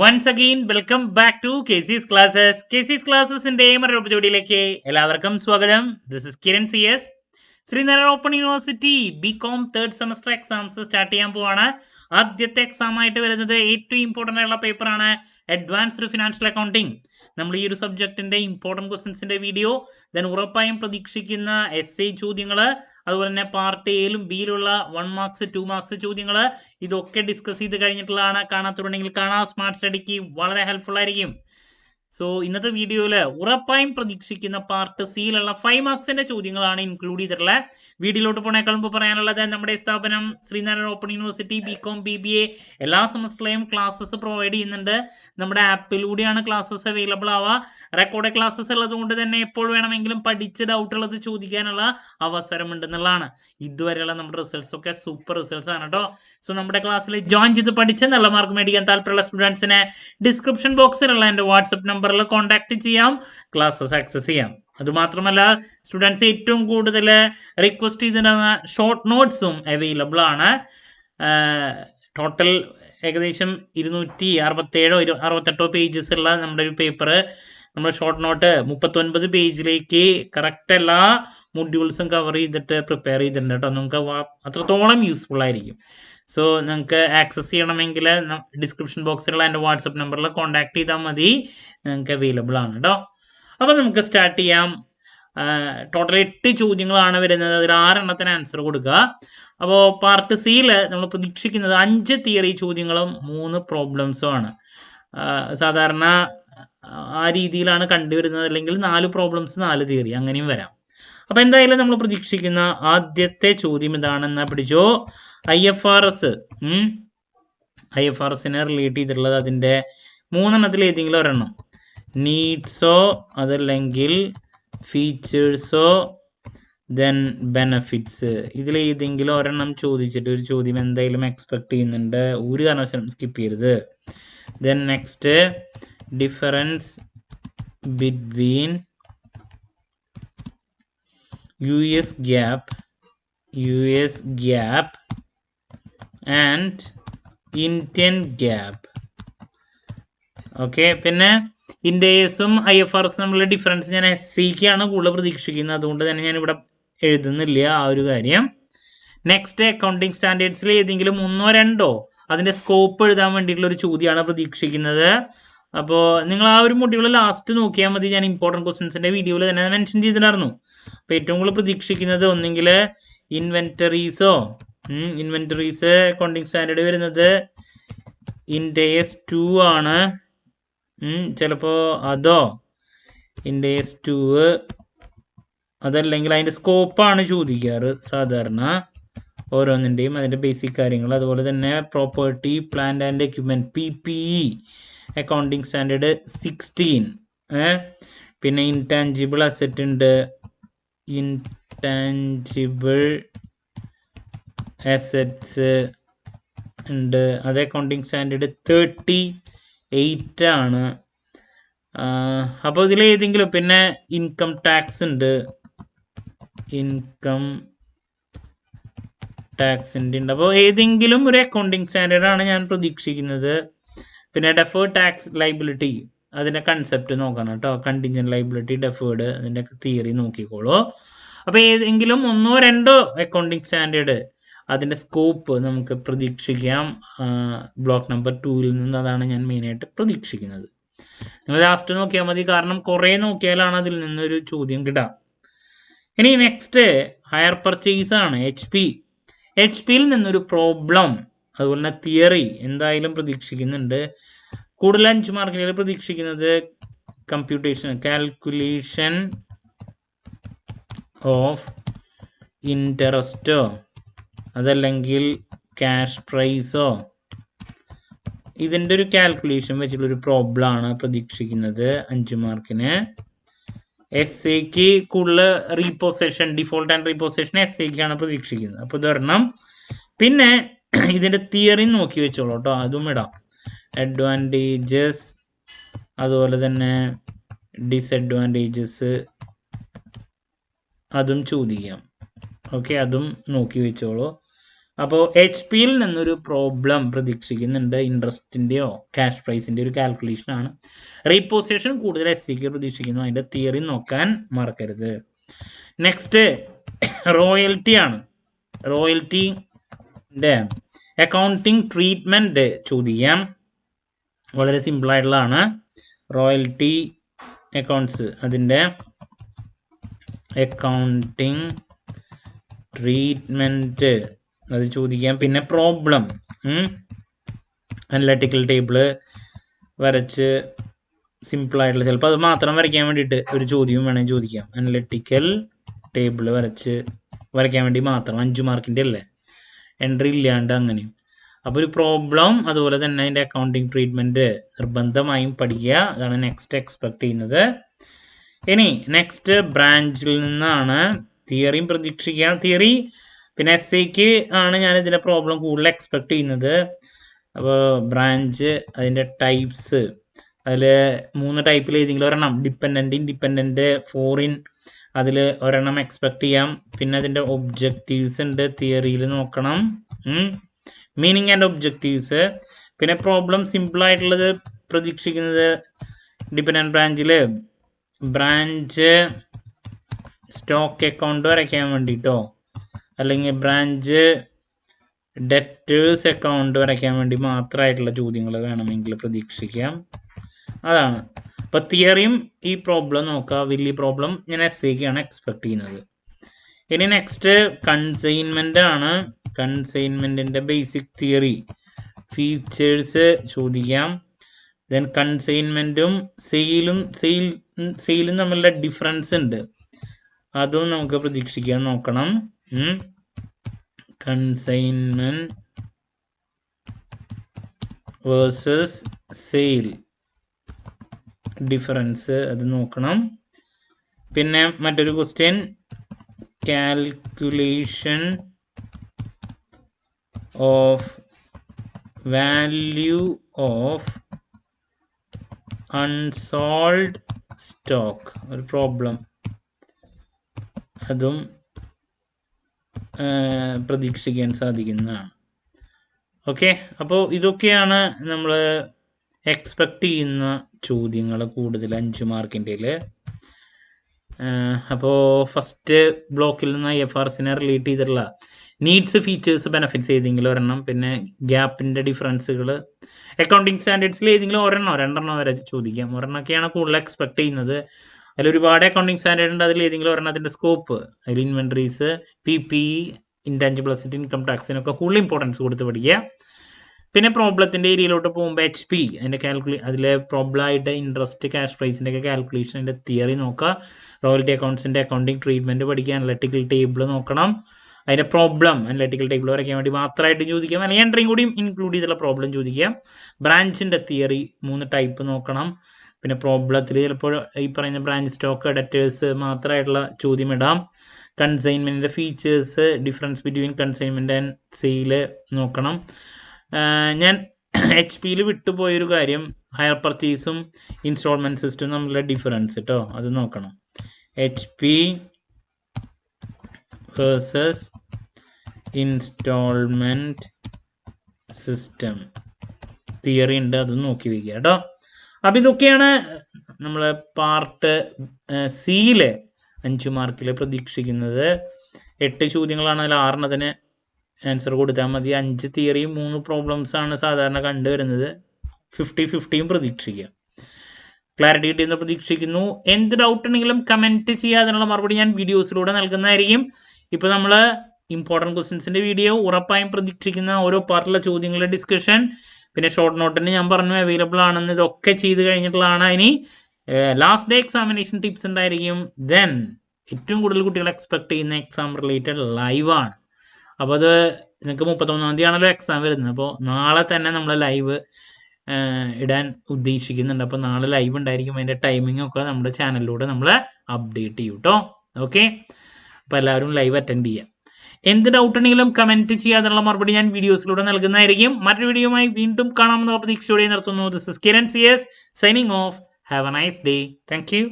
Once again, welcome back to KC's Classes. KC's Classesന്റെ മറ്റൊരു ജോഡിയിലേക്ക് എല്ലാവർക്കും സ്വാഗതം. This is Kiran CS. Sreenarayana open university BCom third semester exams start ചെയ്യാൻ പോവാണ്. ആദ്യത്തെ exam ആയിട്ട് വരുന്നത് ഏറ്റവും ഇമ്പോർട്ടൻ്റ് ആയിട്ടുള്ള പേപ്പറാണ് അഡ്വാൻസ്ഡ് ഫിനാൻഷ്യൽ അക്കൗണ്ടിങ്. നമ്മൾ ഈ ഒരു സബ്ജക്റ്റിന്റെ ഇമ്പോർട്ടൻറ്റ് ക്വസ്റ്റ്യൻസിന്റെ വീഡിയോ, ദെൻ ഉറപ്പായും പ്രതീക്ഷിക്കുന്ന essay ചോദ്യങ്ങൾ, അതുപോലെ തന്നെ പാർട്ട് എയിലും ബിയിലുള്ള 1 മാർക്സ് 2 മാർക്സ് ചോദ്യങ്ങൾ, ഇതൊക്കെ ഡിസ്കസ് ചെയ്ത് കഴിഞ്ഞിട്ടുള്ളതാണ്. കാണാത്തുണ്ടെങ്കിൽ കാണാം. സ്മാർട്ട് സ്റ്റഡിക്ക് വളരെ ഹെൽപ്ഫുൾ ആയിരിക്കും. സോ ഇന്നത്തെ വീഡിയോയിൽ ഉറപ്പായും പ്രതീക്ഷിക്കുന്ന പാർട്ട് സിയിലുള്ള 5 മാർക്സിന്റെ ചോദ്യങ്ങളാണ് ഇൻക്ലൂഡ് ചെയ്തിട്ടുള്ളത്. വീഡിയോയിലോട്ട് പോണേക്കാൾ മുമ്പ് പറയാനുള്ളത്, നമ്മുടെ സ്ഥാപനം Sreenarayana open university BCom BBA എല്ലാ സെമസ്റ്ററിലെയും ക്ലാസ്സസ് പ്രൊവൈഡ് ചെയ്യുന്നുണ്ട്. നമ്മുടെ ആപ്പിലൂടെയാണ് ക്ലാസ്സസ് അവൈലബിൾ ആവുക. റെക്കോർഡ് ക്ലാസ്സസ് ഉള്ളതുകൊണ്ട് തന്നെ എപ്പോൾ വേണമെങ്കിലും പഠിച്ച് ഡൗട്ടുള്ളത് ചോദിക്കാനുള്ള അവസരമുണ്ടെന്നുള്ളതാണ്. ഇതുവരെയുള്ള നമ്മുടെ റിസൾട്ട്സ് ഒക്കെ സൂപ്പർ റിസൾട്ട്സ് ആണ് കേട്ടോ. സോ നമ്മുടെ ക്ലാസ്സിൽ ജോയിൻ ചെയ്ത് പഠിച്ച് നല്ല മാർക്ക് മേടിക്കാൻ താല്പര്യമുള്ള സ്റ്റുഡൻസിനെ ഡിസ്ക്രിപ്ഷൻ ബോക്സിലുള്ള എൻ്റെ വാട്സപ്പ് നമ്പറിൽ കോൺടാക്ട് ചെയ്യാം, ക്ലാസ്സസ് ആക്സസ് ചെയ്യാം. അതുമാത്രമല്ല, സ്റ്റുഡൻസ് ഏറ്റവും കൂടുതൽ റിക്വസ്റ്റ് ചെയ്തിരുന്ന ഷോർട്ട് നോട്ട്സും അവൈലബിൾ ആണ്. ടോട്ടൽ ഏകദേശം 267-68 പേജസ് ഉള്ള നമ്മുടെ ഒരു പേപ്പർ, നമ്മുടെ ഷോർട്ട് നോട്ട് 39 പേജിലേക്ക് കറക്റ്റ് എല്ലാ മൊഡ്യൂൾസും കവർ ചെയ്തിട്ട് പ്രിപ്പയർ ചെയ്തിട്ടുണ്ട് കേട്ടോ. നിങ്ങൾക്ക് അത്രത്തോളം യൂസ്ഫുൾ ആയിരിക്കും. സോ നിങ്ങൾക്ക് ആക്സസ് ചെയ്യണമെങ്കിൽ ഡിസ്ക്രിപ്ഷൻ ബോക്സിലുള്ള എൻ്റെ വാട്സപ്പ് നമ്പറിൽ കോൺടാക്ട് ചെയ്താൽ മതി, നിങ്ങൾക്ക് അവൈലബിൾ ആണ് കേട്ടോ. അപ്പോൾ നമുക്ക് സ്റ്റാർട്ട് ചെയ്യാം. ടോട്ടൽ 8 ചോദ്യങ്ങളാണ് വരുന്നത്. അതിൽ 6 എണ്ണത്തിന് ആൻസർ കൊടുക്കുക. അപ്പോൾ പാർട്ട് സിയിൽ നമ്മൾ പ്രതീക്ഷിക്കുന്നത് 5 തിയറി ചോദ്യങ്ങളും 3 പ്രോബ്ലംസും ആണ്. സാധാരണ ആ രീതിയിലാണ് കണ്ടുവരുന്നത്. അല്ലെങ്കിൽ 4 പ്രോബ്ലംസ് 4 തിയറി അങ്ങനെയും വരാം. അപ്പോൾ എന്തായാലും നമ്മൾ പ്രതീക്ഷിക്കുന്ന ആദ്യത്തെ ചോദ്യം ഇതാണെന്നാ പിടിച്ചോ. IFRS റിലേറ്റ് ചെയ്തിട്ടുള്ളത് അതിൻ്റെ 3 എണ്ണത്തിൽ ഏതെങ്കിലും ഒരെണ്ണം, നീഡ്സോ അതല്ലെങ്കിൽ ഫീച്ചേഴ്സോ ദെൻ ബെനഫിറ്റ്സ്, ഇതിലേതെങ്കിലും ഒരെണ്ണം ചോദിച്ചിട്ട് ഒരു ചോദ്യം എന്തായാലും എക്സ്പെക്ട് ചെയ്യുന്നുണ്ട്. ഒരു കാരണവശാലും സ്കിപ്പ് ചെയ്യരുത്. Then next, difference between US GAAP and Indian gap. Okay, പിന്നെ ഇന്ത്യസും IFRS തമ്മിലുള്ള ഡിഫറൻസ് ഞാൻ SCക്കാണ് കൂടുതൽ പ്രതീക്ഷിക്കുന്നത്. അതുകൊണ്ട് തന്നെ ഞാനിവിടെ എഴുതുന്നില്ല ആ ഒരു കാര്യം. നെക്സ്റ്റ്, അക്കൗണ്ടിങ് സ്റ്റാൻഡേർഡ്സിൽ ഏതെങ്കിലും 1-2 അതിൻ്റെ സ്കോപ്പ് എഴുതാൻ വേണ്ടിയിട്ടുള്ള ഒരു ചോദ്യമാണ് പ്രതീക്ഷിക്കുന്നത്. അപ്പോൾ നിങ്ങൾ ആ ഒരു മൊഡ്യൂൾ ലാസ്റ്റ് നോക്കിയാൽ മതി. ഞാൻ ഇമ്പോർട്ടൻറ്റ് ക്വസ്റ്റ്യൻസിൻ്റെ വീഡിയോയിൽ തന്നെ മെൻഷൻ ചെയ്തിട്ടുണ്ടായിരുന്നു. അപ്പോൾ ഏറ്റവും കൂടുതൽ പ്രതീക്ഷിക്കുന്നത് ഒന്നെങ്കിൽ ഇൻവെൻറ്ററീസ് അക്കൗണ്ടിങ് സ്റ്റാൻഡേർഡ് വരുന്നത് IND-AS 2 ആണ്. ചിലപ്പോൾ അതോ IND-AS 2 അതല്ലെങ്കിൽ അതിൻ്റെ സ്കോപ്പാണ് ചോദിക്കാറ് സാധാരണ ഓരോന്നിൻ്റെയും, അതിൻ്റെ ബേസിക് കാര്യങ്ങൾ. അതുപോലെ തന്നെ property, plant and equipment PPE accounting standard 16. പിന്നെ ഇൻടാഞ്ചിബിൾ അസറ്റ് ഉണ്ട്, ഇൻടാഞ്ചിബിൾ അസറ്റ്സ് ഉണ്ട്, അത് അക്കൗണ്ടിങ് സ്റ്റാൻഡേർഡ് 38 ആണ്. അപ്പോൾ ഇതിലേതെങ്കിലും, പിന്നെ ഇൻകം ടാക്സ് ഉണ്ട്, അപ്പോൾ ഏതെങ്കിലും ഒരു അക്കൗണ്ടിങ് സ്റ്റാൻഡേർഡാണ് ഞാൻ പ്രതീക്ഷിക്കുന്നത്. പിന്നെ ഡെഫേർഡ് ടാക്സ് ലൈബിലിറ്റി, അതിൻ്റെ കൺസെപ്റ്റ് നോക്കണം കേട്ടോ. കണ്ടിൻജന്റ് ലൈബിലിറ്റി, ഡെഫേർഡ്, അതിൻ്റെ തിയറി നോക്കിക്കോളൂ. അപ്പോൾ ഏതെങ്കിലും 1-2 അക്കൗണ്ടിങ് സ്റ്റാൻഡേർഡ് അതിൻ്റെ സ്കോപ്പ് നമുക്ക് പ്രതീക്ഷിക്കാം ബ്ലോക്ക് നമ്പർ 2-ൽ നിന്ന്. അതാണ് ഞാൻ മെയിനായിട്ട് പ്രതീക്ഷിക്കുന്നത്. നിങ്ങൾ ലാസ്റ്റ് നോക്കിയാൽ മതി, കാരണം കുറേ നോക്കിയാലാണ് അതിൽ നിന്നൊരു ചോദ്യം കിട്ടുക. ഇനി നെക്സ്റ്റ്, ഹയർ പർച്ചേസ് ആണ്. HP-യിൽ നിന്നൊരു പ്രോബ്ലം, അതുപോലെ തന്നെ തിയറി എന്തായാലും പ്രതീക്ഷിക്കുന്നുണ്ട്. കൂടുതൽ 5 മാർക്കിൽ പ്രതീക്ഷിക്കുന്നത് കാൽക്കുലേഷൻ ഓഫ് ഇൻട്രസ്റ്റോ അതല്ലെങ്കിൽ ക്യാഷ് പ്രൈസോ, ഇതിൻ്റെ ഒരു കാൽക്കുലേഷൻ വെച്ചിട്ടുള്ളൊരു പ്രോബ്ലമാണ് പ്രതീക്ഷിക്കുന്നത് 5 മാർക്കിന്. SAക്ക് കൂടുതൽ റീപോസേഷൻ, ഡിഫോൾട്ട് ആൻഡ് റീപോസേഷൻ SAക്കാണ് പ്രതീക്ഷിക്കുന്നത്. അപ്പോൾ ഇതൊരെണ്ണം. പിന്നെ ഇതിൻ്റെ തിയറി നോക്കി വെച്ചോളൂ കേട്ടോ, അതും ഇടാം. അഡ്വാൻറ്റേജസ് അതുപോലെ തന്നെ ഡിസഡ്വാൻറ്റേജസ് അതും ചോദിക്കാം. ഓക്കെ, അതും നോക്കി വെച്ചോളൂ. അപ്പോൾ എച്ച് പിയിൽ നിന്നൊരു പ്രോബ്ലം പ്രതീക്ഷിക്കുന്നുണ്ട്. ഇൻട്രസ്റ്റിൻ്റെയോ ക്യാഷ് പ്രൈസിൻ്റെ ഒരു കാൽക്കുലേഷനാണ്. റീപോസിഷൻ കൂടുതൽ എസ് സിക്ക് പ്രതീക്ഷിക്കുന്നു. അതിൻ്റെ തിയറി നോക്കാൻ മറക്കരുത്. നെക്സ്റ്റ് റോയൽറ്റി ആണ്. റോയൽറ്റിൻ്റെ അക്കൗണ്ടിങ് ട്രീറ്റ്മെൻറ്റ് ചോദിക്കാം. വളരെ സിമ്പിളായിട്ടുള്ളതാണ്. റോയൽറ്റി അക്കൗണ്ട്സ് അതിൻ്റെ അക്കൗണ്ടിങ് ട്രീറ്റ്മെൻറ്റ് അത് ചോദിക്കാം. പിന്നെ പ്രോബ്ലം അനലറ്റിക്കൽ ടേബിള് വരച്ച് സിമ്പിളായിട്ടുള്ള, ചിലപ്പോൾ അത് മാത്രം വരയ്ക്കാൻ വേണ്ടിയിട്ട് ഒരു ചോദ്യവും വേണമെങ്കിൽ ചോദിക്കാം. അനലറ്റിക്കൽ ടേബിള് വരയ്ക്കാൻ വേണ്ടി മാത്രം 5 മാർക്കിൻ്റെ അല്ലേ, എൻട്രി ഇല്ലാണ്ട് അങ്ങനെയും. അപ്പോൾ ഒരു പ്രോബ്ലം അതുപോലെ തന്നെ അതിൻ്റെ അക്കൗണ്ടിങ് ട്രീറ്റ്മെൻറ്റ് നിർബന്ധമായും പഠിക്കുക. അതാണ് നെക്സ്റ്റ് എക്സ്പെക്ട് ചെയ്യുന്നത്. ഇനി നെക്സ്റ്റ് ബ്രാഞ്ചിൽ നിന്നാണ് തിയറിയും പ്രതീക്ഷിക്കുക. തിയറി പിന്നെ എസ് ഐക്ക് ആണ് ഞാൻ ഇതിൻ്റെ പ്രോബ്ലം കൂടുതൽ എക്സ്പെക്ട് ചെയ്യുന്നത്. അപ്പോൾ ബ്രാഞ്ച് അതിൻ്റെ ടൈപ്സ്, അതിൽ 3 ടൈപ്പിൽ ഏതെങ്കിലും ഒരെണ്ണം, ഡിപ്പെൻഡൻറ്റ്, ഇൻഡിപെൻഡൻറ്റ്, ഫോറിൻ, അതിൽ ഒരെണ്ണം എക്സ്പെക്ട് ചെയ്യാം. പിന്നെ അതിൻ്റെ ഒബ്ജക്റ്റീവ്സ് ഉണ്ട്, തിയറിയിൽ നോക്കണം. Meaning and objectives. പിന്നെ പ്രോബ്ലം സിമ്പിളായിട്ടുള്ളത് പ്രതീക്ഷിക്കുന്നത് ഡിപ്പെൻഡൻറ്റ് ബ്രാഞ്ചിൽ ബ്രാഞ്ച് സ്റ്റോക്ക് അക്കൗണ്ട് വരയ്ക്കാൻ വേണ്ടിയിട്ടോ, അല്ലെങ്കിൽ ബ്രാഞ്ച് ഡെറ്റേഴ്സ് അക്കൗണ്ട് വരയ്ക്കാൻ വേണ്ടി മാത്രമായിട്ടുള്ള ചോദ്യങ്ങൾ വേണമെങ്കിൽ പ്രതീക്ഷിക്കാം. അതാണ്. അപ്പോൾ തിയറിയും ഈ പ്രോബ്ലം നോക്കുക. വലിയ പ്രോബ്ലം ഞാൻ എസ് ഐക്കാണ് എക്സ്പെക്ട് ചെയ്യുന്നത്. ഇനി നെക്സ്റ്റ് കൺസൈൻമെൻ്റ് ആണ്. കൺസൈൻമെൻറ്റിൻ്റെ ബേസിക് തിയറി, ഫീച്ചേഴ്സ് ചോദിക്കാം. ദെൻ കൺസൈൻമെൻറ്റും സെയിലും തമ്മിലുള്ള ഡിഫറൻസ് ഉണ്ട്, അതും നമുക്ക് പ്രതീക്ഷിക്കാൻ നോക്കണം. കൺസൈൻമെൻറ്റ് വേഴ്സസ് സെയിൽ ഡിഫറൻസ് അത് നോക്കണം. പിന്നെ മറ്റൊരു question, calculation of value of unsold stock, ഒരു പ്രോബ്ലം, അതും പ്രതീക്ഷിക്കാൻ സാധിക്കുന്നതാണ്. ഓക്കെ, അപ്പോൾ ഇതൊക്കെയാണ് നമ്മൾ എക്സ്പെക്റ്റ് ചെയ്യുന്ന ചോദ്യങ്ങൾ കൂടുതൽ 5 മാർക്കിൻ്റെയിൽ. അപ്പോൾ ഫസ്റ്റ് ബ്ലോക്കിൽ നിന്ന് IFRSനെ റിലേറ്റ് ചെയ്തിട്ടുള്ള നീഡ്സ്, ഫീച്ചേഴ്സ്, ബെനഫിറ്റ്സ് ഏതെങ്കിലും ഒരെണ്ണം, പിന്നെ ഗ്യാപ്പിൻ്റെ ഡിഫറൻസുകൾ, അക്കൗണ്ടിങ് സ്റ്റാൻഡേർഡ്സിൽ ഏതെങ്കിലും ഒരെണ്ണോ 2 വരെ ചോദിക്കാം. ഒരെണ്ണമൊക്കെയാണ് കൂടുതൽ എക്സ്പെക്ട് ചെയ്യുന്നത്. അതിലൊരുപാട് അക്കൗണ്ടിങ് സ്റ്റാൻഡേർഡ് ഉണ്ട്. അതിൽ ഏതെങ്കിലും ഒരെണ്ണത്തിൻ്റെ സ്കോപ്പ്, അതിൽ inventories, PPE, intangible asset, income ടാക്സിനൊക്കെ കൂടുതൽ ഇമ്പോർട്ടൻസ് കൊടുത്ത് പഠിക്കുക. പിന്നെ പ്രോബ്ലത്തിൻ്റെ ഏരിയയിലോട്ട് പോകുമ്പോൾ HP അതിൻ്റെ അതിലെ പ്രോബ്ലമായിട്ട് ഇൻട്രസ്റ്റ്, ക്യാഷ് പ്രൈസിൻ്റെ ഒക്കെ കാൽക്കുലേഷൻ, അതിൻ്റെ തിയറി നോക്കുക. റോയൽറ്റി അക്കൗണ്ട്സിൻ്റെ അക്കൗണ്ടിങ് ട്രീറ്റ്മെൻറ്റ് പഠിക്കുക. അനലറ്റിക്കൽ ടേബിൾ നോക്കണം. അതിൻ്റെ പ്രോബ്ലം അനലറ്റിക്കൽ ടേബിൾ വരയ്ക്കാൻ വേണ്ടി മാത്രമായിട്ട് ചോദിക്കാം, അല്ലെങ്കിൽ എൻട്രിയും കൂടിയും ഇൻക്ലൂഡ് ചെയ്തുള്ള പ്രോബ്ലം ചോദിക്കാം. ബ്രാഞ്ചിൻ്റെ തിയറി 3 ടൈപ്പ് നോക്കണം. പിന്നെ പ്രോബ്ലത്തിൽ ചിലപ്പോൾ ഈ പറയുന്ന ബ്രാഞ്ച് സ്റ്റോക്ക്, ഡെറ്റേഴ്സ് മാത്രമായിട്ടുള്ള ചോദ്യം ഇടാം. കൺസൈൻമെൻറ്റിൻ്റെ features, difference between consignment and sale നോക്കണം. ഞാൻ HP വിട്ടുപോയൊരു കാര്യം, ഹയർ പർച്ചേസും ഇൻസ്റ്റാൾമെൻറ്റ് സിസ്റ്റം തമ്മിലുള്ള ഡിഫറൻസ് കേട്ടോ, അത് നോക്കണം. HP versus instalment system theory ഉണ്ട്, അത് നോക്കി വയ്ക്കുക കേട്ടോ. അപ്പം ഇതൊക്കെയാണ് നമ്മൾ പാർട്ട് സിയിൽ 5 മാർക്കിൽ പ്രതീക്ഷിക്കുന്നത്. 8 ചോദ്യങ്ങളാണ്, അതിൽ 6 ആൻസർ കൊടുത്താൽ മതി. 5 തിയറിയും 3 പ്രോബ്ലംസാണ് സാധാരണ കണ്ടുവരുന്നത്. 50-50യും പ്രതീക്ഷിക്കുക. ക്ലാരിറ്റി കിട്ടിയെന്ന് പ്രതീക്ഷിക്കുന്നു. എന്ത് ഡൗട്ട് ഉണ്ടെങ്കിലും കമൻറ്റ് ചെയ്യാതിനുള്ള മറുപടി ഞാൻ വീഡിയോസിലൂടെ നൽകുന്നതായിരിക്കും. ഇപ്പോൾ നമ്മൾ ഇമ്പോർട്ടൻറ്റ് ക്വസ്റ്റ്യൻസിൻ്റെ വീഡിയോ ഉറപ്പായും പ്രതീക്ഷിക്കുന്ന ഓരോ പാർട്ടിലെ ചോദ്യങ്ങളുടെ ഡിസ്കഷൻ, പിന്നെ ഷോർട്ട് നോട്ടിന് ഞാൻ പറഞ്ഞു അവൈലബിൾ ആണെന്ന്, ഇതൊക്കെ ചെയ്ത് കഴിഞ്ഞിട്ടുള്ളതാണ്. ഇനി ലാസ്റ്റ് ഡേ എക്സാമിനേഷൻ ടിപ്സ് ഉണ്ടായിരിക്കും. ദെൻ ഏറ്റവും കൂടുതൽ കുട്ടികൾ എക്സ്പെക്ട് ചെയ്യുന്ന എക്സാം റിലേറ്റഡ് ലൈവാണ്. അപ്പോൾ അത് നിങ്ങൾക്ക് 31-ാം തീയതിയാണല്ലോ എക്സാം വരുന്നത്. അപ്പോൾ നാളെ തന്നെ നമ്മൾ ലൈവ് ഇടാൻ ഉദ്ദേശിക്കുന്നുണ്ട്. അപ്പോൾ നാളെ ലൈവ് ഉണ്ടായിരിക്കും. അതിൻ്റെ ടൈമിങ്ങൊക്കെ നമ്മുടെ ചാനലിലൂടെ നമ്മൾ അപ്ഡേറ്റ് ചെയ്യും കേട്ടോ. ഓക്കെ, അപ്പോൾ എല്ലാവരും ലൈവ് അറ്റൻഡ് ചെയ്യുക. എന്ത് ഡൗട്ട് ഉണ്ടെങ്കിലും കമൻറ്റ് ചെയ്യാനുള്ള മറുപടി ഞാൻ വീഡിയോസിലൂടെ നൽകുന്നതായിരിക്കും. മറ്റൊരു വീഡിയോയുമായി വീണ്ടും കാണാമെന്ന പ്രതീക്ഷയോടെ നിർത്തുന്നു. This is Kiran CS signing off. Have a nice day. Thank U.